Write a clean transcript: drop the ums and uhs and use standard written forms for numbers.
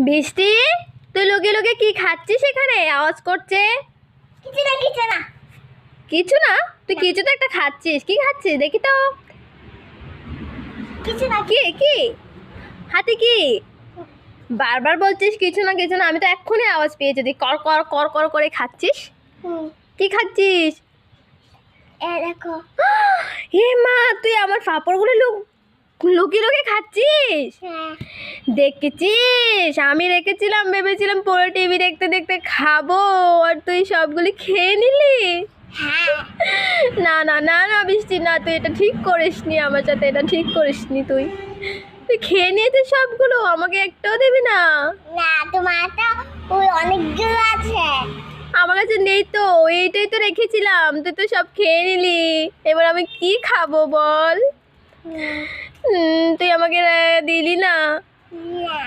বৃষ্টি, তুই লুকিয়ে লুকিয়ে কি খাচ্ছিস এখানে? আওয়াজ করছে। কিছু না কিছু না কিছু না? তুই কিছু তো একটা খাচ্ছিস। কি খাচ্ছিস দেখি তো। কিছু না কি কি হাতে কি? বারবার বলছিস কিছু না কিছু না, আমি তো এক্ষুনি আওয়াজ পেয়েছি তুই কর কর কর কর করে খাচ্ছিস। কি খাচ্ছিস? এ দেখো। হে মা, তুই আমার পাঁপড়গুলো লুকিয়ে লুকিয়ে খাচ্ছিস? হ্যাঁ দেখেছিস, আমি রেখেছিলাম, ভেবেছিলাম পুরো টিভি দেখতে দেখতে খাবো, আর তুই সবগুলি খেয়ে নিলি। হ্যাঁ না না না না বৃষ্টি, না, তুই এটা ঠিক করিসনি, আমার সাথে এটা ঠিক করিসনি। তুই তুই খেয়ে নিয়েছিস সবগুলো, আমাকে একটাও দিবি না? না, তোমার তো ওই অনেকগুলো আছে। আমার কাছে নেই তো, এইটাই তো রেখেছিলাম, তুই তো সব খেয়ে নিলি। এবার আমি কি খাবো বল? তুই আমাকে দিলি না। না